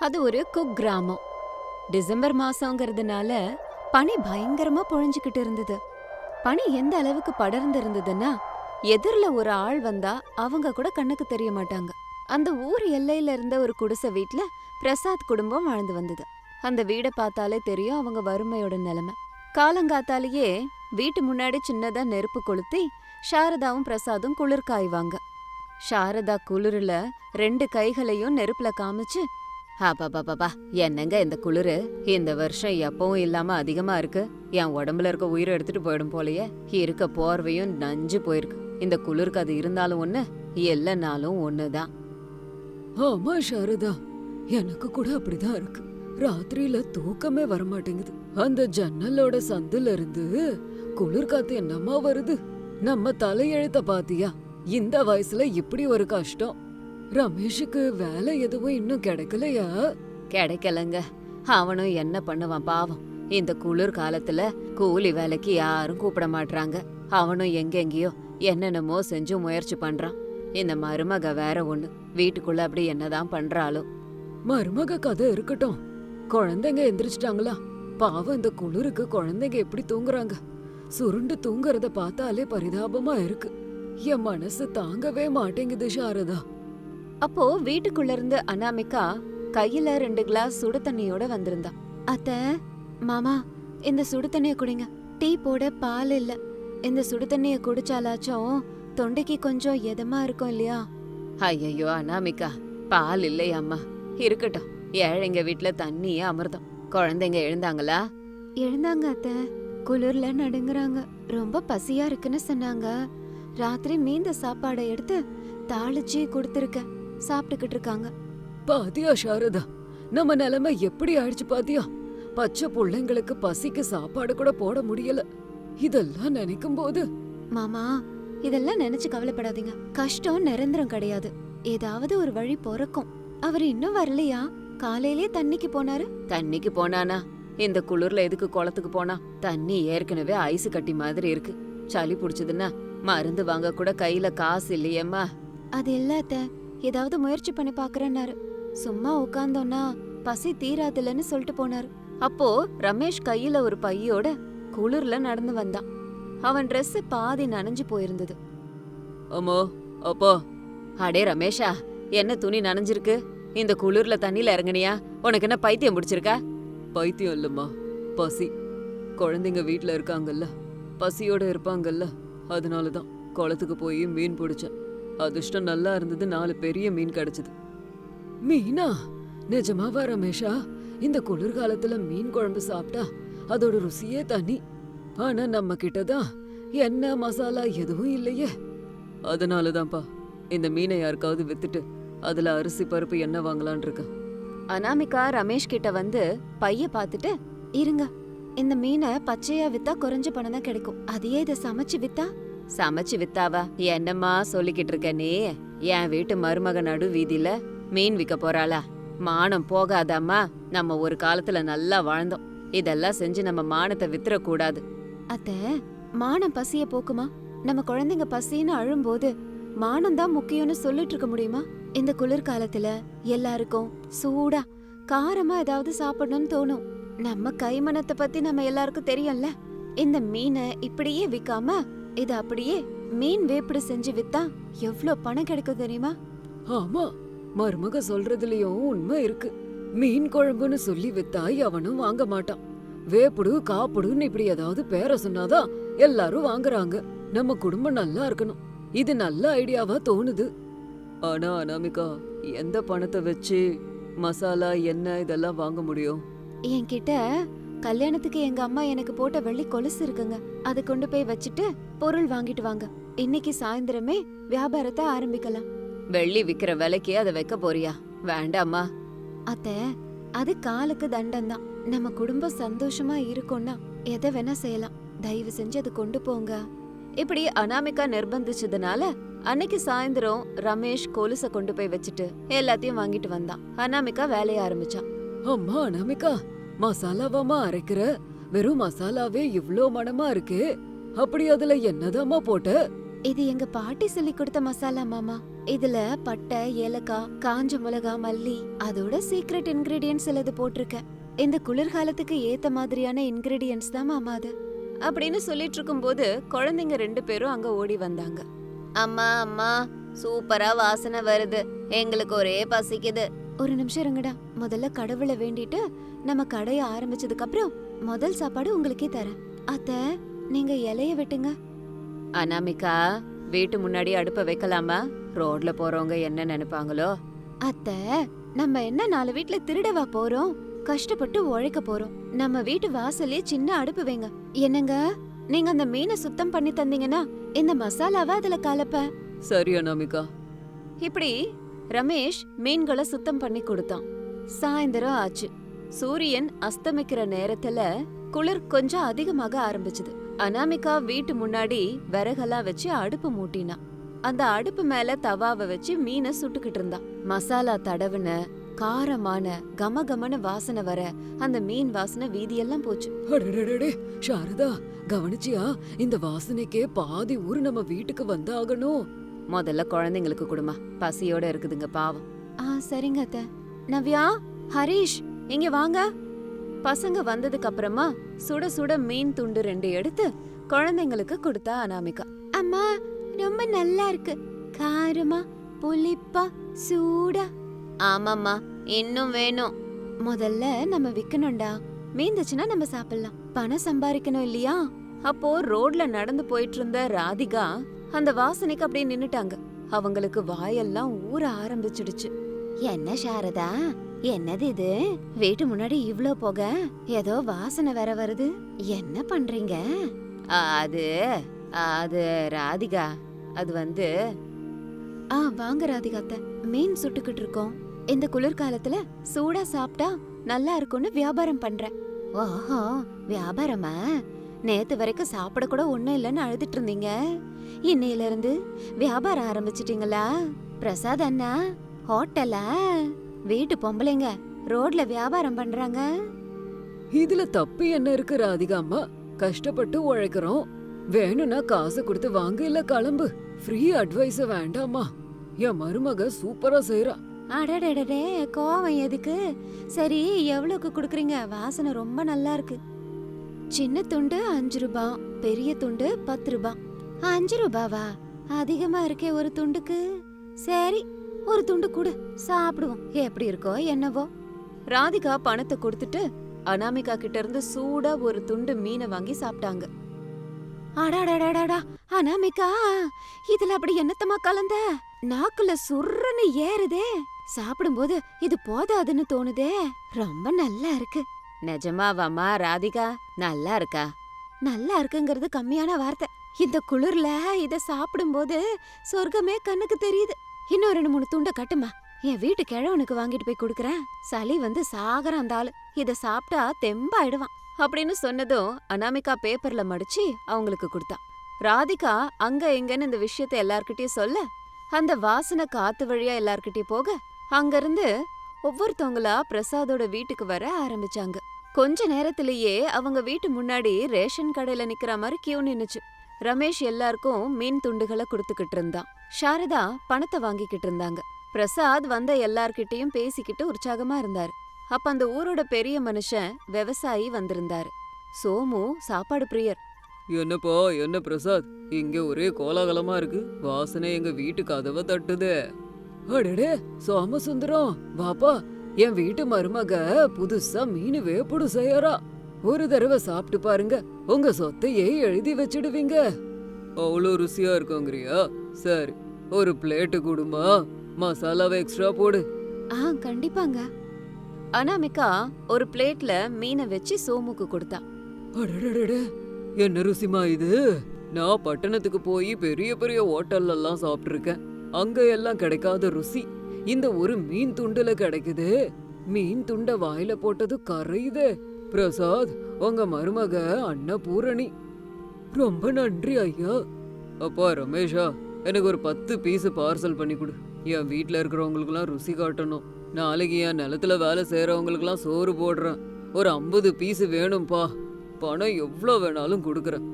அது ஒரு குக்கிராமம். டிசம்பர் மாசங்கிறதுனால பனி பயங்கரமா பொழிஞ்சுக்கிட்டு இருந்தது. பனி எந்த அளவுக்கு படர்ந்து இருந்ததுன்னா, எதிர்ல ஒரு ஆள் வந்தா அவங்க கூட கண்ணுக்கு தெரிய மாட்டாங்க. அந்த ஊர் எல்லையில இருந்த ஒரு குடிசை வீட்ல பிரசாத் குடும்பம் வாழ்ந்து வந்தது. அந்த வீட பார்த்தாலே தெரியும் அவங்க வறுமையோட நிலைமை. காலங்காத்தாலேயே வீட்டு முன்னாடி சின்னதா நெருப்பு கொளுத்தி சாரதாவும் பிரசாதும் குளிர் காய்வாங்க. சாரதா குளிர்ல 2 கைகளையும் நெருப்புல காமிச்சு, "பாபா என்னங்க இந்த குளிரு இந்த வருஷம் எப்பவும் இல்லாம அதிகமா இருக்கு. என் உடம்புல இருக்க உயிரை எடுத்துட்டு போயிடும் போலயே. இருக்க போர்வையும் நஞ்சு போயிருக்கு. இந்த குளிருக்கு அது இருந்தாலும் ஒண்ணு, இல்லைனாலும் ஒண்ணுதான்." ஆமா சாரதா, எனக்கு கூட அப்படிதான் இருக்கு. ராத்திரியில தூக்கமே வரமாட்டேங்குது. அந்த ஜன்னலோட சந்துல இருந்து குளிர் காத்து என்னமா வருது. நம்ம தலையெழுத்த பாத்தியா? இந்த வயசுல இப்படி ஒரு கஷ்டம். ரமேஷுக்கு வேலை எதுவும் இன்னும் கிடைக்கலையா? கிடைக்கலங்க. அவனும் என்ன பண்ணுவான் பாவம். இந்த குளிர் காலத்துல கூலி வேலைக்கு யாரும் கூப்பிட மாட்றாங்க. அவனும் எங்கெங்கயோ என்னென்னமோ செஞ்சு முயற்சி பண்றான். இந்த மருமக வேற ஒண்ணு, வீட்டுக்குள்ள அப்படி என்னதான் பண்றாளோ. மருமக கதை இருக்கட்டும், குழந்தைங்க எந்திரிச்சிட்டாங்களா? பாவம், இந்த குளிருக்கு குழந்தைங்க எப்படி தூங்குறாங்க? சுருண்டு தூங்குறத பார்த்தாலே பரிதாபமா இருக்கு. என் மனசு தாங்கவே மாட்டேங்குது சாரதா. அப்போ வீட்டுக்குள்ள இருந்து அனாமிகா கையில 2 கிளாஸ் சுடு தண்ணியோட வந்திருந்தா. அத்த, மாமா, இந்த சுடு தண்ணிய குடிங்க. டீ போட பால் இல்ல. இந்த சுடு தண்ணிய குடிச்சாலாச்சும் தொண்டைக்கு கொஞ்சம் எதமா இருக்கும் இல்லையா? ஐயோ அனாமிகா, பால் இல்லையாம்மா. இருக்கட்டும், ஏழைங்க வீட்டுல தண்ணியே அமிர்தம். குழந்தைங்க எழுந்தாங்களா? எழுந்தாங்க அத்த. குளிர்ல நடுங்குறாங்க. ரொம்ப பசியா இருக்குன்னு சொன்னாங்க. ராத்திரி மீந்த சாப்பாடை எடுத்து தாளிச்சு கொடுத்துருக்க, சாப்பிட்டுக்கிட்டு இருக்காங்க. பாத்தியா சாரதா, நம்ம நிலைமை எப்படி ஆயிடுச்சு பாத்தியா? பச்சை பிள்ளைங்களுக்கு பசிக்கு சாப்பாடு கூட போட முடியல. இதெல்லாம் நினைக்கும் போது மாமா, இதெல்லாம் நினைச்சு கவலைப்படாதீங்க. கஷ்டம் நிரந்தரம் கிடையாது. ஏதாவது ஒரு வழி பொறக்கும். அவர் இன்னும் வரலையா? காலையிலே தண்ணிக்கு போனாரு. தண்ணிக்கு போனானா? இந்த குளிர்ல எதுக்கு குளத்துக்கு போனா? தண்ணி ஏற்கனவே ஐஸ் கட்டி மாதிரி இருக்கு. சளி புடிச்சதுன்னா மருந்து வாங்க கூட கையில காசு இல்லையேம்மா. அது இல்லாத ஏதாவது முயற்சி பண்ணி பாக்குறேன்னாரு. சும்மா உட்கார்ந்தோன்னா பசி தீராதுலன்னு சொல்லிட்டு போனாரு. அப்போ ரமேஷ் கையில ஒரு பையோட குளிர்ல நடந்து வந்தான். அவன் Dress பாதி நனைஞ்சு போயிருந்தது. அம்மா, அப்பா. அடே ரமேஷா, என்ன துணி நனைஞ்சிருக்கு? இந்த குளிர்ல தண்ணியில இறங்குனியா? உனக்கு என்ன பைத்தியம் பிடிச்சிருக்கா? பைத்தியம் இல்லம்மா, பசி. குழந்தைங்க வீட்ல இருக்காங்கல்ல, பசியோட இருப்பாங்கல்ல, அதனாலதான் குளத்துக்கு போய் மீன் பிடிச்சேன். அதிர்ஷ்டம் நல்லா இருந்தது, 4 பெரிய மீன் கிடைச்சது. மீனா? நிஜமாவா ரமேஷா? இந்த குளிர்காலத்துல மீன் குழம்பு சாப்பிட்டா அதோட ருசியே தனி. ஆனா நம்ம கிட்டதான் எண்ணெய் மசாலா எதுவும் இல்லையே. அதனாலதான்ப்பா இந்த மீனை யாருக்காவது வித்துட்டு அதுல அரிசி பருப்பு எண்ணெய் வாங்கலான் இருக்க. அனாமிகா ரமேஷ் கிட்ட வந்து பைய பாத்துட்டு, இருங்க, இந்த மீனை பச்சையா வித்தா குறைஞ்ச பணம் தான் கிடைக்கும். அதையே இதை சமைச்சு வித்தா? சமைச்சு வித்தாவா? என்னம்மா சொல்லிக்கிட்டு இருக்க நீ? என் வீட்டு மருமக நடு வீதியில மீன் விற்க போறாளா? மானம் போகாதாம்மா. நம்ம ஒரு காலத்துல நல்லா வாழ்ந்தோம். இதெல்லாம் செஞ்சு நம்ம மானத்தை வித்துற கூடாது. அத்த, மானம் பசிய போக்குமா? நம்ம குழந்தைங்க பசின்னு அழும்போது மானம் தான் முக்கியம்னு சொல்லிட்டு இருக்க முடியுமா? இந்த குளிர்காலத்துல எல்லாருக்கும் சூடா காரமா ஏதாவது சாப்பிடணும்னு தோணும். நம்ம கைமனத்தை பத்தி நம்ம எல்லாருக்கும் தெரியும்ல. இந்த மீனை இப்படியே விக்காம இத அப்படியே மீன் வேப்பிடு செஞ்சு வித்தா எவ்ளோ பணம் கிடைக்கும் தெரியுமா? ஆமா, மருமக சொல்றதுலயும் உண்மை இருக்கு. மீன் குழம்புன்னு சொல்லி வித்தா எவனும் வாங்க மாட்டான். வேப்புடு காப்புடுன்னு இப்படி ஏதாவது பேரை சொன்னாதான் எல்லாரும் வாங்குறாங்க. நம்ம குடும்பம் நல்லா இருக்கணும். இது நல்ல ஐடியாவா தோணுது. ஆனா அனாமிகா, எந்த பணத்தை வச்சு மசாலா எண்ணெய் இதெல்லாம் வாங்க முடியும்? என்கிட்ட கல்யாணத்துக்கு எங்க அம்மா எனக்கு போட்ட வெள்ளி கொலுசு இருக்குங்க. அதை கொண்டு போய் வச்சுட்டு பொருள் வாங்கிட்டு வாங்க. இன்னைக்கு சாயந்தரமே வியாபாரத்தை ஆரம்பிக்கலாம். வெள்ளி விக்கிற விலைக்கு அதை வைக்க போறியா? வேண்டாமா அத்த, அது காலுக்கு தண்டம் தான். நம்ம குடும்பம் சந்தோஷமா இருக்கும்னா எதை வேணா செய்யலாம். தயவு செஞ்சு அது கொண்டு போங்க. இப்படி அனாமிகா நிர்பந்திச்சதுனால அன்னைக்கு சாயந்தரம் ரமேஷ் கொலுச கொண்டு போய் வச்சுட்டு எல்லாத்தையும் வாங்கிட்டு வந்தான். அனாமிகா வேலைய ஆரம்பிச்சான். அம்மா அனாமிகா, மசாலாவாமா அரைக்கிற? வெறும் மசாலாவே இவ்ளோ மணமா இருக்கு. அப்படி அதுல என்னதாம்மா போட்ட? இது எங்க பாட்டி சொல்லி கொடுத்த மசாலா மாமா. இதுல பட்டை, ஏலக்காய், காஞ்ச மிளகா, மல்லி, அதோட சீக்ரெட் இன்கிரீடியன்ட்ஸ் சிலது போட்டிருக்கேன். இந்த குளிர்காலத்துக்கு ஏத்த மாதிரியான இன்கிரீடியன்ட்ஸ் தான் மாமா அது அப்படின்னு சொல்லிட்டு இருக்கும்போது குழந்தைங்க 2 பேரும் அங்க ஓடி வந்தாங்க. அம்மா அம்மா, சூப்பரா வாசனை வருது, எங்களுக்கு ஒரே பசிக்குது. ஒரு நிமிஷம் இருங்கடா, முதல்ல கடவுளை வேண்டிட்டு நம்ம கடைய ஆரம்பிச்சதுக்கு அப்புறம் முதல் சாப்பாடு உங்களுக்கே தரேன். அத்தை, நீங்க இலைய வெட்டுங்க. அனாமிகா, வீட்டு முன்னாடி அடுப்ப வைக்கலாமா? ரோட்ல போறவங்க என்ன நினைப்பாங்களோ? அத்தை, நம்ம என்ன 4 வீட்ல திருடவா போறோம்? கஷ்டப்பட்டு உழைக்க போறோம். நம்ம வீட்டு வாசலே சின்ன அடுப்பு வைங்க. என்னங்க, நீங்க அந்த மீனை சுத்தம் பண்ணி தந்தீங்கன்னா இந்த மசாலாவை அதுல கலப்பேன். சரி அனாமிகா. இப்படி ரமேஷ் மீன்களை சுத்தம் பண்ணி கொடுத்தான். சாயந்தரம் ஆச்சு. சூரியன் அஸ்தமிக்கிற நேரத்துல குளிர் கொஞ்சம் அதிகமாக ஆரம்பிச்சது. அனாமிகா வீட்டு முன்னாடி விறகெல்லாம் வச்சு அடுப்பு மூட்டினா. அந்த அடுப்பு மேல தவாவை வச்சு மீனை சுட்டுக்கிட்டு இருந்தா. மசாலா தடவுன காரமான கமகமன வாசனை வர அந்த மீன் வாசனை வீதியெல்லாம் போச்சு. அடடடடே, சாரதா கவனிச்சியா? இந்த வாசனைக்கே பாதி ஊரு நம்ம வீட்டுக்கு வந்தாகணும். முதல்ல குழந்தைங்களுக்கு கொடுமா, பசியோட இருக்குதுங்க பாவம். சரிங்க அத்தை. நவ்யா, ஹரிஷ், இங்க வாங்க. பசங்க வந்ததுக்கு அப்புறமா சுட சுட மீன் துண்டு 2 எடுத்து குழந்தைங்களுக்கு கொடுத்தா அனாமிகா. அம்மா, ரொம்ப நல்லா இருக்கு, காரமா புளிப்பா சூடா. ஆமாம்மா, இன்னும் வேணும். முதல்ல நம்ம விக்கணும்டா, மீந்துச்சுன்னா நம்ம சாப்பிடலாம். பணம் சம்பாதிக்கணும் இல்லையா? அப்போ ரோட்ல நடந்து போயிட்டு இருந்த ராதிகா அந்த வாசனைக்கு அப்படியே நின்னுட்டாங்க. அவங்களுக்கு வாயெல்லாம் ஊற ஆரம்பிச்சிடுச்சு. என்ன சாரதா, என்னது இது? வீட்டு முன்னாடி இவ்ளோ போக, ஏதோ வாசனை வேற வருது. என்ன பண்றீங்க? அது அது ராதிகா, அது வந்து வாங்க ராதிகா அத்தை, மீன் சுட்டுக்கிட்டு இருக்கோம். இந்த குளிர்காலத்துல சூடா சாப்பிட்டா நல்லா இருக்கும்னு வியாபாரம் பண்றேன். ஓஹோ, வியாபாரமா? நேத்து வரைக்கும் சாப்பிட கூட ஒண்ணும் இல்லைன்னு அழுதுட்டு இருந்தீங்க. இன்னையில இருந்து வியாபாரம் ஆரம்பிச்சிட்டீங்களா? பிரசாத் அண்ணா ஹோட்டலா? வீட்டு பொம்பளைங்க ரோட்ல வியாபாரம் பண்றாங்க. இதுல தப்பு என்ன இருக்கு ராதிகா அம்மா? கஷ்டப்பட்டு உழைக்கிறோம், வேணும்னா காசு கொடுத்து வாங்க, இல்ல கிளம்பு. ஃப்ரீ அட்வைஸ் வேண்டாமா? என் மருமக சூப்பரா செய்யறா. அடடடடே, கோவம் எதுக்கு? சரி, எவ்வளவுக்கு குடுக்குறீங்க? வாசனை ரொம்ப நல்லா இருக்கு. சின்ன துண்டு 5 ரூபாய், பெரிய துண்டு 10 ரூபாய். 5 ரூபாவா? அதிகமா இருக்கே ஒரு துண்டுக்கு. சரி, ஒரு துண்டு கொடு, சாப்பிடுவோம். எப்படி இருக்கோ என்னவோ. ராதிகா பணத்தை கொடுத்துட்டு அனாமிகா கிட்ட இருந்து சூடா ஒரு துண்டு மீனை வாங்கி சாப்பிட்டாங்க. அடாடாடாடா, அனாமிகா, இதுல அப்படி என்னத்தமா கலந்த? நாக்குல சுர்ருன்னு ஏறுதே. சாப்பிடும்போது இது போதாதுன்னு தோணுதே. ரொம்ப நல்லா இருக்கு. நிஜமாவாமா ராதிகா? நல்லா இருக்கா? நல்லா இருக்குங்கிறது கம்மியான வார்த்தை. இந்த குளிர்ல இத சாப்பிடும்போது சொர்க்கமே கண்ணுக்கு தெரியுது. இன்னும் 2-3 துண்டை கட்டுமா, என் வீட்டு கிழவனுக்கு வாங்கிட்டு போய் கொடுக்கறேன். சளி வந்து சாகரம் அந்த ஆளு, இத சாப்பிட்டா தெம்பாயிடுவான் அப்படின்னு சொன்னதும் அனாமிகா பேப்பர்ல மடிச்சு அவங்களுக்கு கொடுத்தா. ராதிகா அங்க எங்கன்னு இந்த விஷயத்த எல்லார்கிட்டயும் சொல்ல, அந்த வாசனை காத்து வழியா எல்லார்கிட்டயும் போக, அங்கிருந்து ஒவ்வொருத்தவங்களா பிரசாதோட வீட்டுக்கு வர ஆரம்பிச்சாங்க. கொஞ்ச நேரத்திலேயே அவங்க வீட்டு முன்னாடி ரேஷன் கடையில நிக்கிற மாதிரி கியூ நின்னுச்சு. ரமேஷ் எல்லாருக்கும் மீன் துண்டுகளை கொடுத்துக்கிட்டு இருந்தான். சாரதா பணத்தை வாங்கிக்கிட்டு இருந்தாங்க. பிரசாத் வந்த எல்லார்கிட்டயும் பேசிக்கிட்டு உற்சாகமா இருந்தாரு. அப்ப அந்த ஊரோட பெரிய மனுஷன் விவசாயி வந்திருந்தாரு. சோமு சாப்பாடு பிரியர். என்னப்பா, என்ன பிரசாத், இங்க ஒரே கோலாகலமா இருக்கு. வாசனை எங்க வீட்டு கதவை தட்டுதே. அடடே சோமசுந்தரம், வாப்பா. என் வீட்டு மருமக புதுசா மீன் வேப்புடு செய்யறா. ஒரு தடவை சாப்பிட்டு பாருங்க, உங்க சொத்தையே எழுதி வச்சிடுவீங்க. அவ்வளோ ருசியா இருக்குங்கிறியா? சரி, ஒரு பிளேட்டு கொடுமா, மசாலாவை எக்ஸ்ட்ரா போடு. கண்டிப்பாங்க. அனாமிகா ஒரு பிளேட்ல மீனை வச்சு சோமுக்கு கொடுத்தா. அடடடே, என்ன ருசிமா இது? நான் பட்டணத்துக்கு போய் பெரிய பெரிய ஹோட்டல்ல எல்லாம் சாப்பிட்டுருக்கேன். அங்க எல்லாம் கிடைக்காத ருசி இந்த ஒரு மீன் துண்டுல கிடைக்குது. மீன் துண்ட வாயில போட்டது கரையுதே. பிரசாத், உங்க மருமக அன்னபூரணி. ரொம்ப நன்றி ஐயா. அப்பா ரமேஷா, எனக்கு ஒரு 10 பீஸ் பார்சல் பண்ணி கொடு. என் வீட்டுல இருக்கிறவங்களுக்குலாம் ருசி காட்டணும். நாளைக்கு என் நிலத்துல வேலை செய்யறவங்களுக்குலாம் சோறு போடுறேன். ஒரு 50 பீஸ் வேணும்பா. பணம் எவ்வளோ வேணாலும் கொடுக்குறேன்.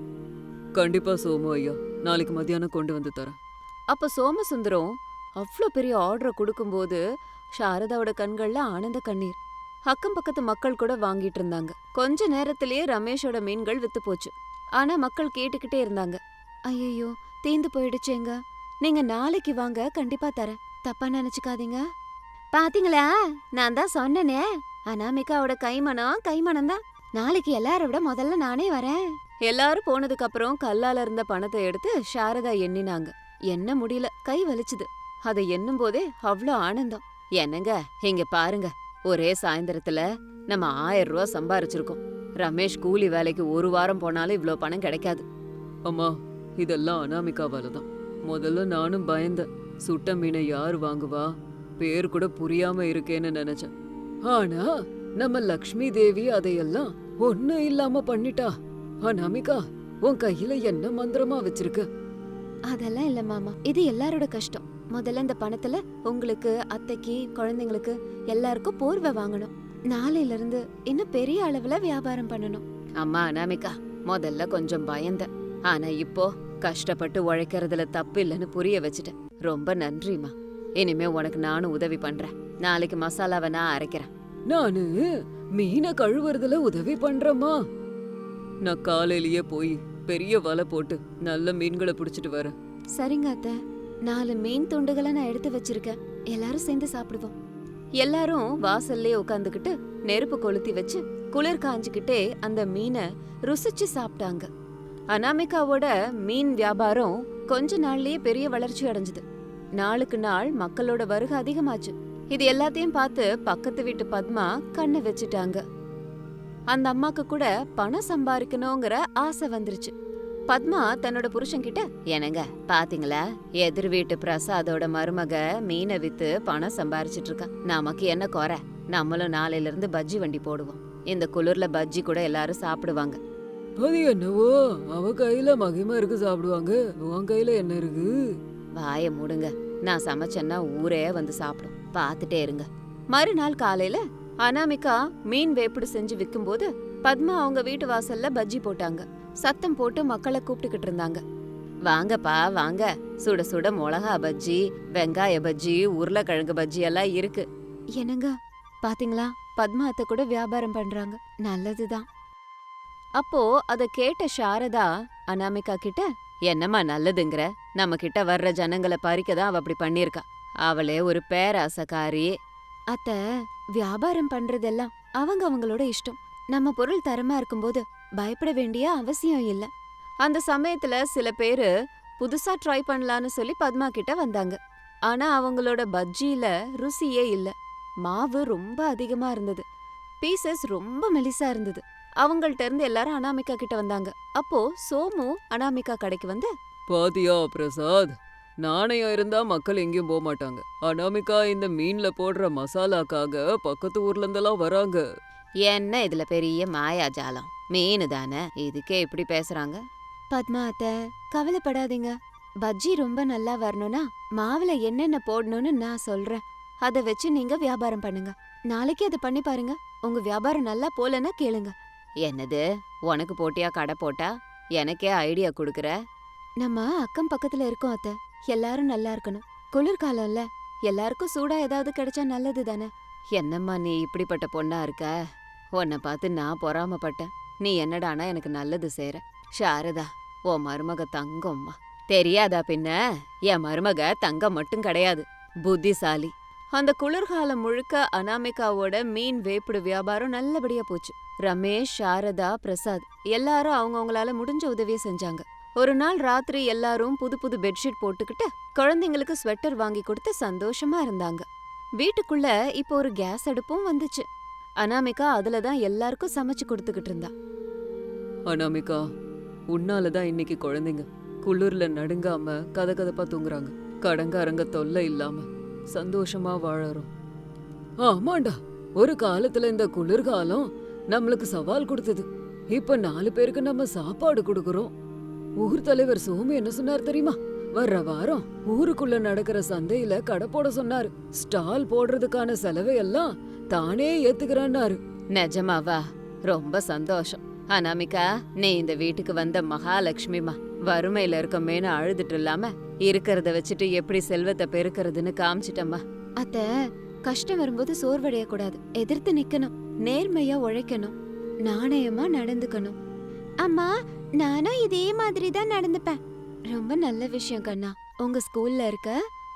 கண்டிப்பா சோமு ஐயா, நாளைக்கு மத்தியானம் கொண்டு வந்து தரேன். அப்ப சோமசுந்தரம் அவ்ளோ பெரிய ஆர்டரை கொடுக்கும்போது சாரதாவோட கண்கள்ல ஆனந்த கண்ணீர். அக்கம் பக்கத்து மக்கள் கூட வாங்கிட்டு இருந்தாங்க. கொஞ்ச நேரத்திலேயே ரமேஷோட மீன்கள் வித்து போச்சு. ஆனா மக்கள் கேட்டுக்கிட்டே இருந்தாங்க. ஐயோ, தீந்து போயிடுச்சேங்க. நீங்க நாளைக்கு வாங்க, கண்டிப்பா தரேன். தப்பா நினைச்சுக்காதீங்க. பாத்தீங்களா, நான் தான் சொன்னனே, அனாமிகாவோட கைமணம் தான். நாளைக்கு எல்லாரை விட முதல்ல நானே வரேன். எல்லாரும் போனதுக்கு அப்புறம் கல்லால இருந்த பணத்தை எடுத்து சாரதா எண்ணினாங்க. எண்ண முடியல, கை வலிச்சுது. அதை எண்ணும் போதே அவ்ளோ ஆனந்தம். என்னங்க, இங்க பாருங்க, ஒரே சாயந்தரத்துல நம்ம 1000 ரூபாய் சம்பாரிச்சிருக்கோம். ரமேஷ் கூலி வேலைக்கு ஒரு வாரம் போனாலும் இவ்ளோ பணம் கிடைக்காது. அம்மா, இதெல்லாம் அனாமிகாவால தான். முதல்ல நானும் பயந்தேன். சுட்ட மீனை யார் வாங்குவா, பேர் கூட புரியாம இருக்கேன்னு நினைச்சேன். ஆனா நம்ம லக்ஷ்மி தேவி அதையெல்லாம் ஒண்ணும் இல்லாம பண்ணிட்டா. அனாமிகா, உன் கையில என்ன மந்திரமா வச்சிருக்க? அதெல்லாம் இல்ல மாமா, இது எல்லாரோட கஷ்டம். முதல்ல இந்த பணத்துல உங்களுக்கு, அத்தைக்கு, குழந்தைங்களுக்கு எல்லாருக்கும் போர்வை வாங்கணும். நாளையில இருந்து இன்னும் பெரிய அளவுல வியாபாரம் பண்ணணும். அம்மா அனாமிகா, முதல்ல கொஞ்சம் பயந்தேன். ஆனா இப்போ கஷ்டப்பட்டு உழைக்கிறதுல தப்பு இல்லைன்னு புரிய வச்சுட்டேன். ரொம்ப நன்றிமா. இனிமே உனக்கு நானும் உதவி பண்றேன். நாளைக்கு மசாலாவை நான் அரைக்கிறேன். நானு மீனை கழுவுறதுல உதவி பண்றேம்மா. நான் காலையிலேயே போய் பெரிய வலை போட்டு நல்ல மீன்களை பிடிச்சிட்டு வரேன். சரிங்க அத்தை. 4 மீன் துண்டுகளை நான் எடுத்து வச்சிருக்கேன். எல்லாரும் சேர்ந்து சாப்பிடுவோம். எல்லாரும் வாசல்லே உட்காந்துக்கிட்டு நெருப்பு கொளுத்தி வச்சு குளிர் காஞ்சுக்கிட்டே அந்த மீனை ருசிச்சு சாப்பிட்டாங்க. அனாமிகாவோட மீன் வியாபாரம் கொஞ்ச நாள்லயே பெரிய வளர்ச்சி அடைஞ்சது. நாளுக்கு நாள் மக்களோட வருகை அதிகமாச்சு. இது எல்லாத்தையும் பார்த்து பக்கத்து வீட்டு பத்மா கண்ணை வச்சுட்டாங்க. அந்த அம்மாக்கு கூட பணம் சம்பாதிக்கணுங்கிற ஆசை வந்துருச்சு. பத்மா தன்னோட புருஷன்கிட்ட, என்னங்க பாத்தீங்களா, எதிர் வீட்டு பிரசாதோட மருமக மீனை வித்து பணம் சம்பாரிச்சிட்டு இருக்கா. நமக்கு என்ன குறை, நம்மளும் நாளையில இருந்து பஜ்ஜி வண்டி போடுவோம். இந்த குளிர்ல பஜ்ஜி கூட எல்லாரும் சாப்பிடுவாங்க. அது என்னவோ, அவ கையில மகிமை இருக்கு, சாப்பிடுவாங்க. உன் கையில என்ன இருக்கு? வாய மூடுங்க. நான் சமைச்சேன்னா ஊரே வந்து சாப்பிடும். பாத்துட்டே இருங்க. மறுநாள் காலையில அனாமிகா மீன் வேப்புடு செஞ்சு விக்கும்போது பத்மா அவங்க வீட்டு வாசல்ல பஜ்ஜி போட்டாங்க. சத்தம் போட்டு மக்களை கூப்பிட்டுக்கிட்டு இருந்தாங்க. வாங்கப்பா வாங்க, சுட சுட மிளகா பஜ்ஜி, வெங்காய பஜ்ஜி, உருளைக்கிழங்கு பஜ்ஜி எல்லாம் இருக்கு. என்னங்க பாத்தீங்களா, பத்மா அத்தை கூட வியாபாரம் பண்றாங்க. நல்லதுதான். அப்போ அத கேட்ட சாரதா அனாமிகா கிட்ட, என்னம்மா நல்லதுங்கிற, நம்ம கிட்ட வர்ற ஜனங்களை பறிக்கதான் அவ அப்படி பண்ணிருக்கா. அவளே ஒரு பேராசக்காரி. அத்த, வியாபாரம் பண்றதெல்லாம் அவங்களோட இஷ்டம். நம்ம பொருள் தரமா இருக்கும்போது பயப்பட வேண்டிய அவசியம் இல்ல. அந்த சமயத்துல சில பேரு புதுசா ட்ரை பண்ணலான்னு சொல்லி பத்மா கிட்ட வந்தாங்க. ஆனா அவங்களோட பஜ்ஜியில ருசியே இல்ல. மாவு ரொம்ப அதிகமா இருந்தது. பீசஸ் ரொம்ப மெலிசா இருந்தது. அவங்கள்ட்ட இருந்து எல்லாரும் அனாமிகா கிட்ட வந்தாங்க. அப்போ சோமு அனாமிகா கடைக்கு வந்து, பாத்தியா பிரசாத், நாணயம் இருந்தா மக்கள் எங்கேயும் போக மாட்டாங்க. அனாமிகா இந்த மீன்ல போடுற மசாலாக்காக பக்கத்து ஊர்ல இருந்தெல்லாம் வராங்க. என்ன இதுல பெரிய மாயாஜாலம், மீனு தானே, இதுக்கே இப்படி பேசுறாங்க. பத்மா அத்தை, கவலைப்படாதீங்க. பஜ்ஜி ரொம்ப நல்லா வரணும்னா மாவுல என்னென்ன போடணும்னு நான் சொல்றேன். அத வச்சு நீங்க வியாபாரம் பண்ணுங்க. நாளைக்கு அதை பண்ணி பாருங்க. உங்க வியாபாரம் நல்லா போலன்னா கேளுங்க. என்னது, உனக்கு போட்டியா கடை போட்டா? எனக்கே ஐடியா குடுக்குற? நம்ம அக்கம் பக்கத்துல இருக்கோம் அத்தை. எல்லாரும் நல்லா இருக்கணும். குளிர்காலம்ல எல்லாருக்கும் சூடா ஏதாவது கிடைச்சா நல்லது தானே. என்னம்மா நீ இப்படிப்பட்ட பொண்ணா இருக்க? உன்னை பார்த்து நான் பொறாமப்பட்டேன். நீ என்னடானா எனக்கு நல்லது செய்ற. சாரதா, உன் மருமக தங்கம்மா. தெரியாதா பின்ன? என் மருமக தங்கம் மட்டும் கிடையாது, புத்திசாலி. அந்த குளிர்காலம் முழுக்க அனாமிகாவோட மீன் வேப்புடு வியாபாரம் நல்லபடியா போச்சு. ரமேஷ், சாரதா, பிரசாத் எல்லாரும் அவங்கவங்களால முடிஞ்ச உதவியை செஞ்சாங்க. ஒரு நாள் ராத்திரி எல்லாரும் புது புது பெட்ஷீட் போட்டுக்கிட்டு குழந்தைங்களுக்கு ஸ்வெட்டர் வாங்கி கொடுத்து சந்தோஷமா இருந்தாங்க. வீட்டுக்குள்ள இப்போ ஒரு கேஸ் அடுப்பும் வந்துச்சு. அனாமிகா அதுலதான் எல்லாருக்கும் சமைச்சு கொடுத்துக்கிட்டு இருந்தா. அனாமிகா, உன்னாலதான் இன்னைக்கு குழந்தைங்க குளிர்ல நடுங்காம கதகதப்பா தூங்குறாங்க. கடங்காரங்க தொல்லை இல்லாம சந்தோஷமா வாழறோம். ஆமாண்டா, ஒரு காலத்துல இந்த குளிர்காலம் நம்மளுக்கு சவால் கொடுத்தது. இப்ப 4 பேருக்கு நம்ம சாப்பாடு கொடுக்கறோம். ஊர் தலைவர் சோமு என்ன சொன்னார் தெரியுமா? வர்ற வாரம் ஊருக்குள்ள நடக்கிற சந்தையில கடை போட சொன்னாரு. ஸ்டால் போடுறதுக்கான செலவை எல்லாம் தானே ஏத்துக்கிறான்னாரு. நிஜமாவா? ரொம்ப சந்தோஷம். அனாமிகா, நீ இந்த வீட்டுக்கு வந்த மகாலட்சுமிமா. வறுமையில இருக்கமேனு அழுதுட்டு இல்லாம இருக்கிறத வச்சுட்டு எப்படி செல்வத்தை பெருக்கிறதுன்னு காமிச்சிட்டம்மா. அத்த, கஷ்டம் வரும்போது சோர்வடைய கூடாது, எதிர்த்து நிக்கணும், நேர்மையா உழைக்கணும், நாணயமா நடந்துக்கணும். அம்மா, நானும் இதே மாதிரி தான் நடந்துப்பேன். ரொம்ப நல்ல விஷயம் கண்ணா. உங்க ஸ்கூல்ல இருக்க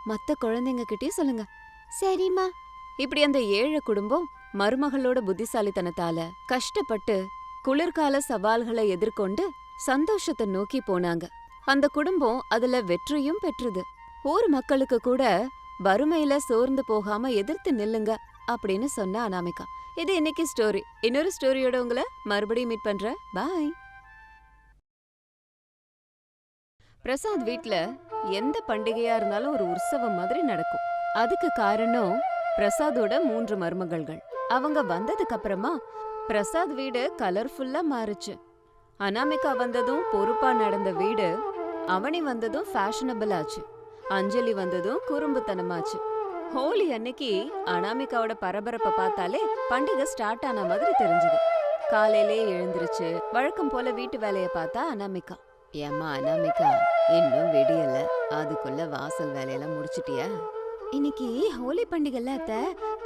மத்த குழந்தைங்க கிட்டயும் சொல்லுங்க. சரிம்மா. இப்படி அந்த ஏழை குடும்பம் மருமகளோட புத்திசாலித்தனத்தால கஷ்டப்பட்டு குளிர்கால சவால்களை எதிர்கொண்டு சந்தோஷத்தை நோக்கி போனாங்க. அந்த குடும்பம் அதுல வெற்றியும் பெற்றது. ஊர் மக்களுக்கு கூட வறுமையில சோர்ந்து போகாம எதிர்த்து நில்லுங்க அப்படின்னு சொன்ன அனாமிகா. இது இன்னைக்கு ஸ்டோரி. இன்னொரு ஸ்டோரியோட உங்களை மறுபடியும் மீட் பண்றேன். பாய். பிரசாத் வீட்ல எந்த பண்டிகையா இருந்தாலும் ஒரு உற்சவம் மாதிரி நடக்கும். அதுக்கு காரணம் பிரசாதோட 3 மருமகள்கள். அவங்க வந்ததுக்கு அப்புறமா பிரசாத் வீடு கலர்ஃபுல்லா மாறுச்சு. அனாமிகா வந்ததும் பொறுப்பா நடந்த வீடு, அவனி வந்ததும் ஃபேஷனபிள் ஆச்சு, அஞ்சலி வந்ததும் குறும்புத்தனமாச்சு. ஹோலி அன்னைக்கு அனாமிகாவோட பரபரப்பை பார்த்தாலே பண்டிகை ஸ்டார்ட் ஆன மாதிரி தெரிஞ்சுது. காலையிலே எழுந்திருச்சு வழக்கம் போல வீட்டு வேலையை பார்த்தா அனாமிகா. ஏம்மா அனாமிகா, இன்னும் வெடியல, அதுக்குள்ள வாசல் வேலையெல்லாம் முடிச்சிட்டியா? இன்னைக்கு ஹோலி பண்டிகைல அத்த,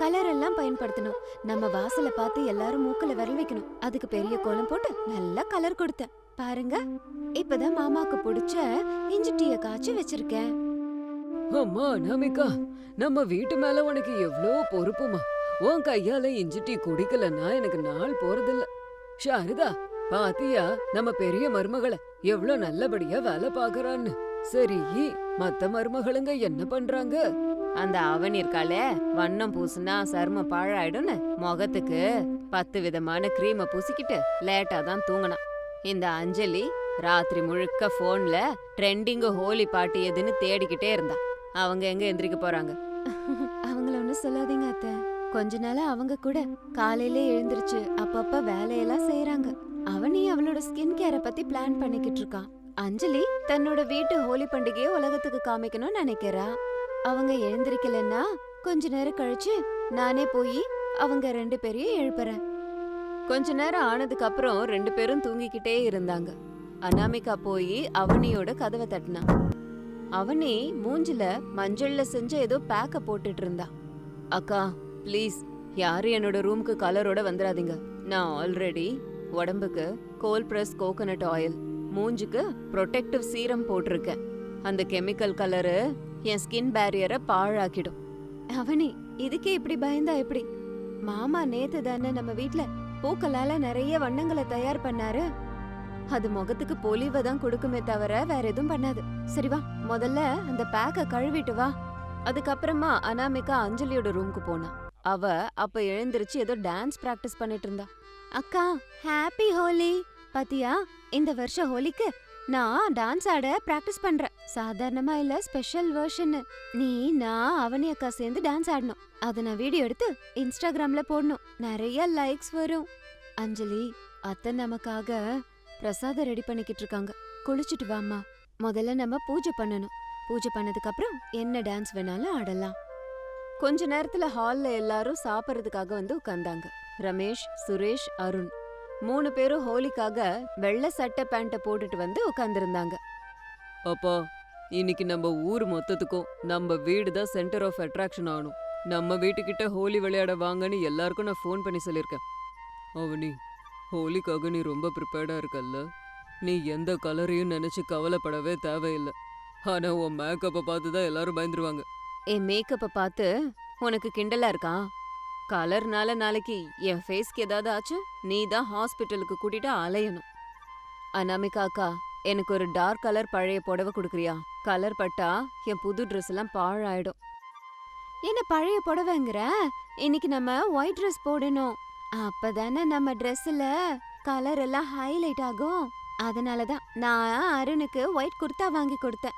கலர் எல்லாம் பயன்படுத்தணும். நம்ம வாசல பார்த்து எல்லாரும் மூக்கல விரல் வைக்கணும். அதுக்கு பெரிய கோலம் போட்டு நல்லா கலர் கொடுத்தேன் பாருங்க. இப்பதான் மாமாக்கு பிடிச்ச இஞ்சி டீய காய்ச்சி வச்சிருக்கேன். அம்மா அனாமிகா, நம்ம வீட்டு மேல உனக்கு எவ்ளோ பொறுப்புமா. உன் கையால இஞ்சி டீ குடிக்கலன்னா எனக்கு நாள் போறதில்ல. ஷாரதா, பாத்தியா நம்ம பெரிய மருமகளை எவ்ளோ நல்லபடியா வேலை பாக்குறான்னு. சரி, மத்த மருமகளுங்க என்ன பண்றாங்க? அந்த அவன் இருக்காளே, வண்ணம் பூசுனா சருமம் பாழாயிடும்னு முகத்துக்கு 10 விதமான கிரீமை பூசிக்கிட்டு லேட்டா தான் தூங்கினா. இந்த அஞ்சலி ராத்திரி முழுக்க போன்ல ட்ரெண்டிங் ஹோலி பாட்டு எதுன்னு தேடிக்கிட்டே இருந்தா. அவங்க எங்க எந்திரிக்க போறாங்க? அவங்கள ஒன்னும் சொல்லாதீங்க அத்தை. கொஞ்ச நாளா அவங்க கூட காலையில எழுந்திருச்சு அப்பப்ப வேலையெல்லாம் செய்யறாங்க. அவனி அவளோட ஸ்கின் கேரை பத்தி பிளான் பண்ணிக்கிட்டு இருக்கான். அஞ்சலி தன்னோட வீட்டு ஹோலி பண்டிகையை உலகத்துக்கு காமிக்கணும்னு நினைக்கிறா. அவங்க எழுந்திருக்கலன்னா கொஞ்ச நேரம் கழிச்சு நானே போய் அவங்க 2 பேரையும் எழுப்புறேன். கொஞ்ச நேரம் ஆனதுக்கு அப்புறம் 2 பேரும் தூங்கிக்கிட்டே இருந்தாங்க. அனாமிகா போய் அவனியோட கதவை தட்டினா. அவனி மூஞ்சில மஞ்சள்ல செஞ்ச ஏதோ பேக்க போட்டுட்டு இருந்தா. அக்கா ப்ளீஸ், யாரும் என்னோட ரூமுக்கு கலரோட வந்துடாதீங்க. நான் ஆல்ரெடி உடம்புக்கு கோல் பிரஸ் கோகனட் ஆயில், மூஞ்சுக்கு ப்ரொடெக்டிவ் சீரம் போட்டிருக்கேன். அந்த கெமிக்கல் கலரு என் ஸ்கின் பேரியரை பாழாக்கிடும். அவனி, இதுக்கே இப்படி பயந்தா எப்படி? மாமா நேத்து தானே நம்ம வீட்ல பூக்களால நிறைய வண்ணங்களை தயார் பண்ணாரு. அது முகத்துக்கு பொலிவை தான் கொடுக்குமே தவிர வேற எதுவும் பண்ணாது. சரி வா, முதல்ல அந்த பேக்க கழுவிட்டு வா. அதுக்கப்புறமா அனாமிகா அஞ்சலியோட ரூமுக்கு போனா. அவ அப்ப எழுந்திருச்சு ஏதோ டான்ஸ் பிராக்டிஸ் பண்ணிட்டு இருந்தா. அக்கா, ஹாப்பி ஹோலி. பாத்தியா, இந்த வருஷம் ஹோலிக்கு நான் டான்ஸ் ஆட பிராக்டிஸ் பண்றேன். சாதாரணமா இல்ல, ஸ்பெஷல் வெர்ஷன். நான் அவனி அக்கா சேர்ந்து டான்ஸ் ஆடணும். அத நான் வீடியோ எடுத்து இன்ஸ்டாகிராம்ல போடணும். நிறைய லைக்ஸ் வரும். அஞ்சலி, அத்தை நமக்காக பிரசாதம் ரெடி பண்ணிக்கிட்டு இருக்காங்க. குளிச்சுட்டு வாமா. முதல்ல நம்ம பூஜை பண்ணணும். பூஜை பண்ணதுக்கு அப்புறம் என்ன டான்ஸ் வேணாலும் ஆடலாம். கொஞ்ச நேரத்துல ஹால்ல எல்லாரும் சாப்பிடுறதுக்காக வந்து உட்கார்ந்தாங்க. ரமேஷ், சுரேஷ், அருண் 3 பேரும் ஹோலிக்காக வெள்ளை சட்டை பேண்ட போட்டுட்டு வந்து உட்கார்ந்திருந்தாங்க. அப்பா, இன்னைக்கு நம்ம ஊர் மொத்தத்துக்கும் நம்ம வீடு தான் சென்டர் ஆஃப் அட்ராக்ஷன் ஆகணும். நம்ம வீட்டுக்கிட்ட ஹோலி விளையாட வாங்கன்னு எல்லாருக்கும் நான் ஃபோன் பண்ணி சொல்லியிருக்கேன். அவனி, ஹோலிக்காக நீ ரொம்ப ப்ரிப்பேர்டா இருக்கல்ல. நீ எந்த கலரையும் நினைச்சு கவலைப்படவே தேவையில்லை. ஆனா உன் மேக்கப்பை பார்த்து தான் எல்லாரும் பயந்துருவாங்க. என் மேக்கப்பை பார்த்து உனக்கு கிண்டலா இருக்கா? கலர்னால நாளைக்கு என் ஃபேஸ்க்கு ஏதாவது ஆச்சு, நீ தான் ஹாஸ்பிட்டலுக்கு கூட்டிட்டு அலையணும். அனாமிகா அக்கா, எனக்கு ஒரு டார்க் கலர் பழைய புடவை கொடுக்குறியா? கலர் பட்டா என் புது ட்ரெஸ் எல்லாம் பாழாயிடும். என்ன பழைய புடவைங்கிற? இன்னைக்கு நம்ம ஒயிட் ட்ரெஸ் போடணும். அப்பதானே நம்ம ட்ரெஸ்ல கலர் எல்லாம் ஹைலைட் ஆகும். அதனாலதான் நான் அருணுக்கு ஒயிட் குர்தா வாங்கி கொடுத்தேன்.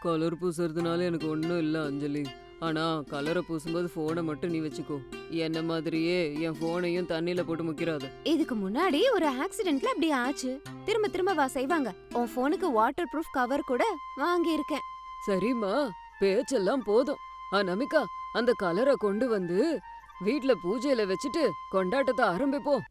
கலர் பூசுறதுனால எனக்கு ஒன்றும் இல்லை அஞ்சலி. ஆனா கலரை பூசும்போது போனை மட்டும் நீ வச்சுக்கோ. என்ன மாதிரியே என் போனையும் தண்ணியில போட்டு முக்கிறாத. இதுக்கு முன்னாடி ஒரு ஆக்சிடென்ட்ல அப்படி ஆச்சு. திரும்ப திரும்ப வா செய்வாங்க. உன் போனுக்கு வாட்டர் ப்ரூஃப் கவர் கூட வாங்கி இருக்கேன். சரிம்மா, பேச்செல்லாம் போதும். அனாமிகா, அந்த கலரை கொண்டு வந்து வீட்ல பூஜையில வச்சுட்டு கொண்டாட்டத்தை ஆரம்பிப்போம்.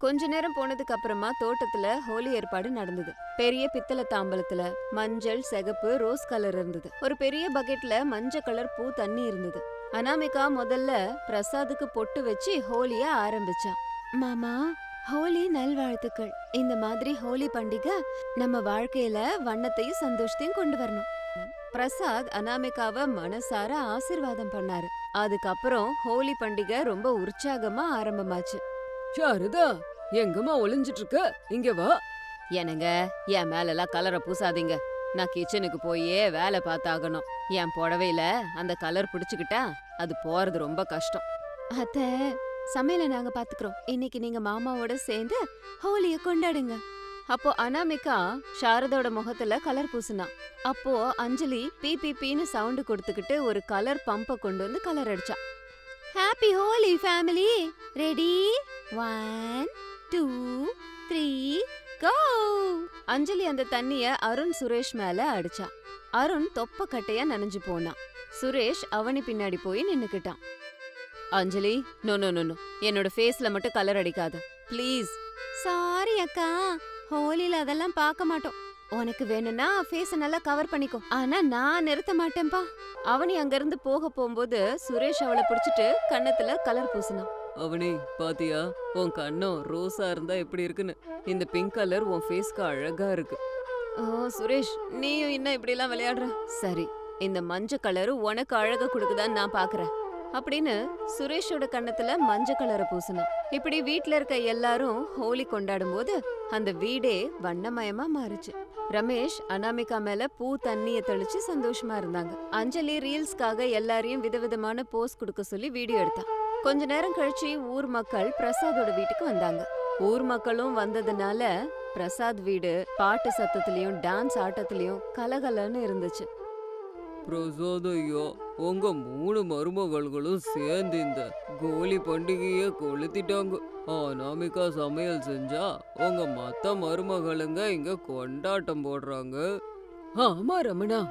கொஞ்ச நேரம் போனதுக்கு அப்புறமா தோட்டத்துல ஹோலி ஏற்பாடு நடந்தது. பெரிய பித்தளை தாம்பலத்துல மஞ்சள், சிகப்பு, ரோஸ் கலர் இருந்தது. ஒரு பெரிய பக்கெட்ல மஞ்சள் கலர் பூ தண்ணி இருந்தது. அனாமிகா முதல்ல பிரசாதுக்கு பொட்டு வச்சு ஹோலிய ஆரம்பிச்சா. மாமா, ஹோலி நல்வாழ்த்துக்கள். இந்த மாதிரி ஹோலி பண்டிகை நம்ம வாழ்க்கையில வண்ணத்தையும் சந்தோஷத்தையும் கொண்டு வரணும். பிரசாத் அனாமிகாவை மனசார ஆசீர்வாதம் பண்ணாரு. அதுக்கப்புறம் ஹோலி பண்டிகை ரொம்ப உற்சாகமா ஆரம்பமாச்சு. சாரதா, எங்கம்மா ஒளிஞ்சிட்டு இருக்க? இங்க வா. என்னங்க, என் மேலெல்லாம் கலரை பூசாதீங்க. நான் கிச்சனுக்கு போயே வேலை பார்த்தாகணும். என் புடவையில அந்த கலர் பிடிச்சுக்கிட்டா அது போறது ரொம்ப கஷ்டம். அத்தை, சமையலை நாங்க பாத்துக்கிறோம். இன்னைக்கு நீங்க மாமாவோட சேர்ந்து ஹோலிய கொண்டாடுங்க. அப்போ அனாமிகா சாரதோட முகத்துல கலர் பூசினா. அப்போ அஞ்சலி பீ பீ பீன்னு சவுண்ட் கொடுத்துக்கிட்டு ஒரு கலர் பம்ப கொண்டு வந்து கலர் அடிச்சா. ஹாப்பி ஹோலி ஃபேமிலி, ரெடி 1 2 3 கோ. அஞ்சலி அந்த தண்ணிய அருண் சுரேஷ் மேல அடிச்சா. அருண் தொப்ப கட்டையா நனைஞ்சு போனான். சுரேஷ் அவனி பின்னாடி போய் நின்னுக்கிட்டான். அஞ்சலி, நோ நோ நோ நோ, என்னோட ஃபேஸ்ல மட்டும் கலர் அடிக்காத ப்ளீஸ். சாரி அக்கா, ஹோலில அதெல்லாம் பார்க்க மாட்டோம். உனக்கு வேணும்னா ஃபேஸ நல்லா கவர் பண்ணிக்கோ, ஆனா நான் நிறுத்த மாட்டேன்பா. அவனி அங்கிருந்து போகும்போது சுரேஷ் அவளை பிடிச்சிட்டு கன்னத்துல கலர் பூசினான். அவனி, பாத்தியா உன் கண்ணம் ரோஸா இருந்தா எப்படி இருக்குன்னு? இந்த பிங்க் கலர் உன் ஃபேஸ்க்கு அழகா இருக்கு. ஓ சுரேஷ், நீயும் இன்னும் இப்படி எல்லாம் விளையாடுற? சரி, இந்த மஞ்சள் கலரு உனக்கு அழக கொடுக்குதான்னு நான் பாக்குறேன் அப்படின்னு சுரேஷோட கன்னத்துல மஞ்சள் கலரை பூசினான். இப்படி வீட்ல இருக்க எல்லாரும் ஹோலி கொண்டாடும் போது அந்த வீடே வண்ணமயமா மாறுச்சு. ரமேஷ் அனாமிகா மேல பூ தண்ணிய தெளிச்சு சந்தோஷமா இருந்தாங்க. அஞ்சலி ரீல்ஸ்க்காக எல்லாரையும் விதவிதமான போஸ் கொடுக்க சொல்லி வீடியோ எடுத்தான். கொஞ்ச நேரம் கழிச்சு ஊர் மக்கள் பிரசாதோட வீட்டுக்கு வந்தாங்க. ஊர் மக்களும் வந்ததுனால பிரசாத் வீடு பாட்டு சத்தத்திலயும் டான்ஸ் ஆட்டத்திலயும் கலகலன்னு இருந்துச்சு. பிரசாத் ஐயா, உங்க 3 மருமகள்களும் சேர்ந்து இந்த கோலி பண்டிகைய கொளுத்திட்டாங்க. அனாமிகா சமையல் செஞ்சா உங்க மத்த மருமகளுங்க இங்க கொண்டாட்டம் போடுறாங்க. ஆமா ரமணா,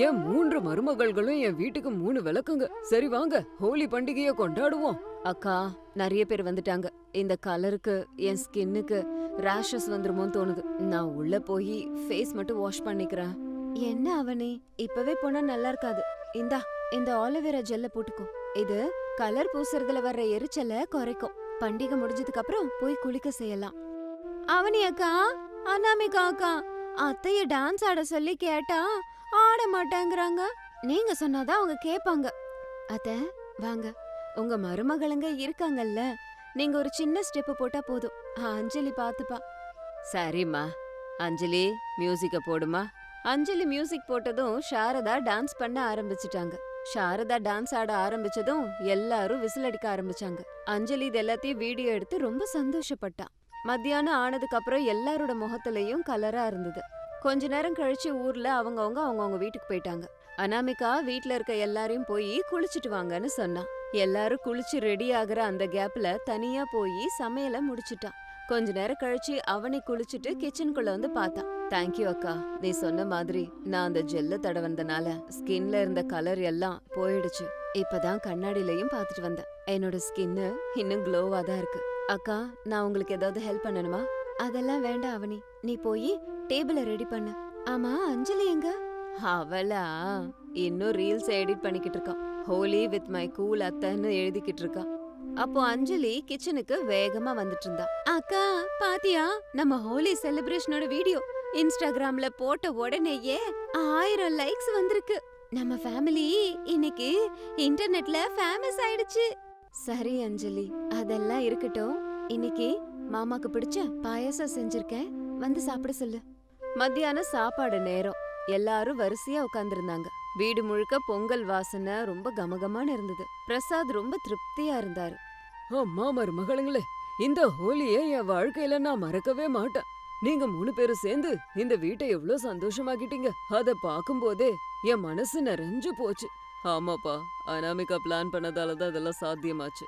என் 3 மருமகள்களும் என் வீட்டுக்கு 3 விளக்குங்க. சரி வாங்க, ஹோலி பண்டிகைய கொண்டாடுவோம். அக்கா, நிறைய பேர் வந்துட்டாங்க. இந்த கலருக்கு என் ஸ்கின்னுக்கு ரேஷஸ் வந்துருமோன்னு தோணுது. நான் உள்ள போய் ஃபேஸ் மட்டும் வாஷ் பண்ணிக்கிறேன். என்ன அவனே, இப்பவே போனா நல்லா இருக்காது. இந்த ஆலோவேரா ஜெல்ல போட்டுக்கோ. இது கலர் பூசுறதுல வர்ற எரிச்சலை குறைக்கும். பண்டிகை முடிஞ்சதுக்கு அப்புறம் போய் குளிக்க செய்யலாம். அவனி அக்கா, அனாமிகா அக்கா, அத்தைய டான்ஸ் ஆட சொல்லி கேட்டா ஆட மாட்டேங்கிறாங்க. நீங்க சொன்னாதான் அவங்க கேப்பாங்க. அத்தை வாங்க, உங்க மருமகளுங்க இருக்காங்கல்ல, நீங்க ஒரு சின்ன ஸ்டெப் போட்டா போதும். அஞ்சலி பாத்துப்பா. சரிம்மா. அஞ்சலி, மியூசிக்க போடுமா. அஞ்சலி மியூசிக் போட்டதும் சாரதா டான்ஸ் பண்ண ஆரம்பிச்சிட்டாங்க. சாரதா டான்ஸ் ஆட ஆரம்பிச்சதும் எல்லாரும் விசில் அடிக்க ஆரம்பிச்சாங்க. அஞ்சலி இது எல்லாத்தையும் வீடியோ எடுத்து ரொம்ப சந்தோஷப்பட்டா. மத்தியானம் ஆனதுக்கு அப்புறம் எல்லாரோட முகத்திலையும் கலரா இருந்தது. கொஞ்ச நேரம் கழிச்சு ஊர்ல அவங்கவங்க வீட்டுக்கு போயிட்டாங்க. அனாமிகா வீட்ல இருக்க எல்லாரையும் போய் குளிச்சுட்டு வாங்கன்னு சொன்னா. எல்லாரும் குளிச்சு ரெடி ஆகுற அந்த கேப்ல தனியா போய் சமையல முடிச்சுட்டா. கொஞ்ச நேரம் கழிச்சு அவனை குளிச்சுட்டு கிச்சனுக்குள்ள வந்து பார்த்தான். தேங்க்யூ அக்கா, நீ சொன்ன மாதிரி நான் அந்த ஜெல்ல தடவந்தனால ஸ்கின்ல இருந்த கலர் எல்லாம் போயிடுச்சு. இப்பதான் கண்ணாடியிலயும் பாத்துட்டு வந்தேன். என்னோட ஸ்கின்னு இன்னும் க்ளோவா தான் இருக்கு. அக்கா, நான் உங்களுக்கு ஏதாவது ஹெல்ப் பண்ணணுமா? அதெல்லாம் வேண்டாம் அவனி, நீ போய் டேபிள ரெடி பண்ணு. ஆமா, அஞ்சலி எங்க? அவளா இன்னும் ரீல்ஸ் எடிட் பண்ணிக்கிட்டு இருக்கா. ஹோலி வித் மை கூல் அத்தைன்னு எழுதிக்கிட்டு இருக்கா. அப்போ அஞ்சலி கிச்சனுக்கு வேகமா வந்துட்டு இருந்தா. அக்கா பாத்தியா, நம்ம ஹோலி செலிப்ரேஷனோட வீடியோ இன்ஸ்டாகிராம்ல போட்ட உடனேயே 1000 லைக்ஸ் வந்திருக்கு. நம்ம ஃபேமிலி இன்னைக்கு இன்டர்நெட்ல ஃபேமஸ் ஆயிடுச்சு. சரி அஞ்சலி, அதெல்லாம் இருக்கட்டும். இன்னைக்கு மாமாக்கு பிடிச்ச பாயாசம் செஞ்சிருக்கேன், வந்து சாப்பிட சொல்லு. மத்தியானம் சாப்பாடு நேரம். எல்லாரும் வரிசையா உட்கார்ந்திருந்தாங்க. வீடு முழுக்க பொங்கல் வாசனை ரொம்ப கமகமான இருந்தது. பிரசாத் ரொம்ப திருப்தியா இருந்தாரு. அம்மா மருமகளுங்களே, இந்த ஹோலியை என் வாழ்க்கையில நான் மறக்கவே மாட்டேன். நீங்க 3 பேரும் சேர்ந்து இந்த வீட்டை எவ்வளவு சந்தோஷமாக்கிட்டீங்க. அத பாக்கும்போதே என் மனசு நிறைஞ்சு போச்சு. ஆமாப்பா, அனாமிகா பிளான் பண்ணதாலதான் இதெல்லாம் சாத்தியமாச்சு.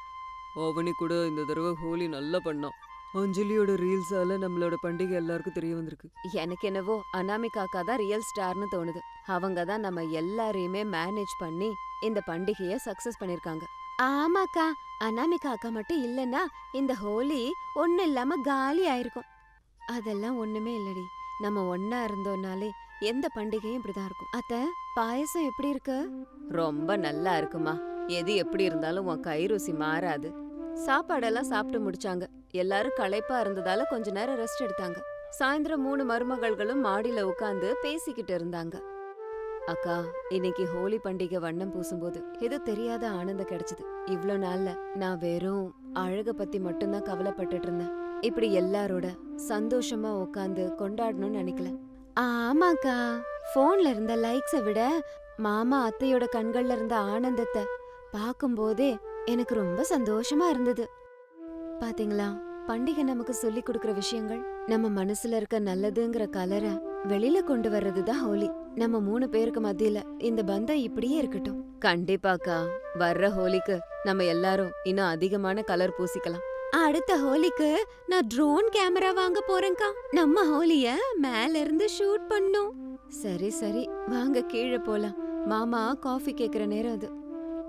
அவனி கூட இந்த தடவை ஹோலி நல்லா பண்ணான். அஞ்சலியோட ரீல்ஸால நம்மளோட பண்டிகை எல்லாருக்கும் தெரிய வந்திருக்கு. எனக்கு என்னவோ அனாமிகாக்கா தான் ரியல் ஸ்டார்னு தோணுது. அவங்க தான் நம்ம எல்லாரையுமே மேனேஜ் பண்ணி இந்த பண்டிகைய சக்சஸ் பண்ணிருக்காங்க. ஆமாக்கா, அனாமிகா அக்கா மட்டும் இல்லனா இந்த ஹோலி ஒண்ணு இல்லாம காலி ஆயிருக்கும். அதெல்லாம் ஒண்ணுமே இல்லடி. நம்ம ஒண்ணா இருந்தோம்னாலே எந்த பண்டிகையும் இப்படிதான் இருக்கும். பாயசம் எப்படி இருக்கு? ரொம்ப நல்லா இருக்குமா. எது எப்படி இருந்தாலும் உன் கை ருசி மாறாது. சாப்பாடெல்லாம் சாப்பிட்டு முடிச்சாங்க. எல்லாரும் களைப்பா இருந்ததால கொஞ்ச நேரம் ரெஸ்ட் எடுத்தாங்க. சாயந்தரம் 3 மருமகள்களும் மாடியில உட்கார்ந்து பேசிக்கிட்டு இருந்தாங்க. அக்கா, இன்னைக்கு ஹோலி பண்டிகை வண்ணம் பூசும்போது ஏதோ தெரியாத ஆனந்தம் கிடைச்சது. இவ்ளோ நாள்ல நான் வெறும் அழக பத்தி மட்டும்தான் கவலைப்பட்டுட்டு இருந்தேன். இப்படி எல்லாரோட சந்தோஷமா உட்காந்து கொண்டாடணும்னு நினைக்கல. ஆமாக்கா, போன்ல இருந்த லைக்ஸை விட மாமா அத்தையோட கண்கள்ல இருந்த ஆனந்தத்தை பாக்கும்போதே எனக்கு ரொம்ப சந்தோஷமா இருந்தது. பாத்தீங்களா, பண்டிகை நமக்கு சொல்லி கொடுக்கிற விஷயங்கள் நம்ம மனசுல இருக்க நல்லதுங்கிற கலரை வெளியில கொண்டு வர்றதுதான் ஹோலி. நம்ம 3 பேருக்கு மத்தியில இந்த பந்தம் இப்படியே இருக்கட்டும். கண்டிப்பாக்கா, வர்ற ஹோலிக்கு நம்ம எல்லாரும் இன்னும் அதிகமான கலர் பூசிக்கலாம். அடுத்த ஹோலிக்கு நான் ட்ரோன் கேமரா வாங்க போறேன்க்கா. நம்ம ஹோலிய மேல இருந்து ஷூட் பண்ணும். சரி சரி, வாங்க கீழே போலாம். மாமா காஃபி கேக்குற நேரம் அது.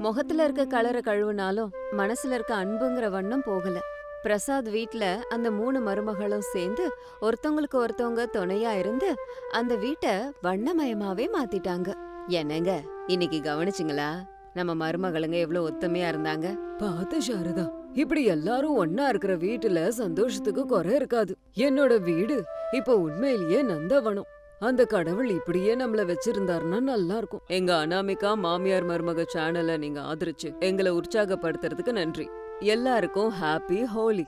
முகத்துல இருக்க கலரை கழுவுனாலும் மனசுல இருக்க அன்புங்கிற வண்ணம் போகல. பிரசாத் வீட்ல அந்த 3 மருமகளும் சேர்ந்து ஒருத்தவங்களுக்கு ஒருத்தவங்க துணையா இருந்து அந்த வீட்டை வண்ணமயமாவே மாத்திட்டாங்க. என்னங்க, இன்னைக்கு கவனிச்சிங்களா நம்ம மருமகளுங்க எவ்வளவு ஒத்துமையா இருந்தாங்க? பார்த்த சாரதா, இப்படி எல்லாரும் ஒன்னா இருக்கிற வீட்டுல சந்தோஷத்துக்கு குறை இருக்காது. என்னோட வீடு இப்ப உண்மையிலேயே நந்தவனம். அந்த கடவுள் இப்படியே நம்மள வச்சிருந்தாருன்னா நல்லா இருக்கும். எங்க அனாமிகா மாமியார் மருமக சேனலை நீங்க ஆதரிச்சு எங்களை உற்சாகப்படுத்துறதுக்கு நன்றி. எல்லாருக்கும் ஹாப்பி ஹோலி.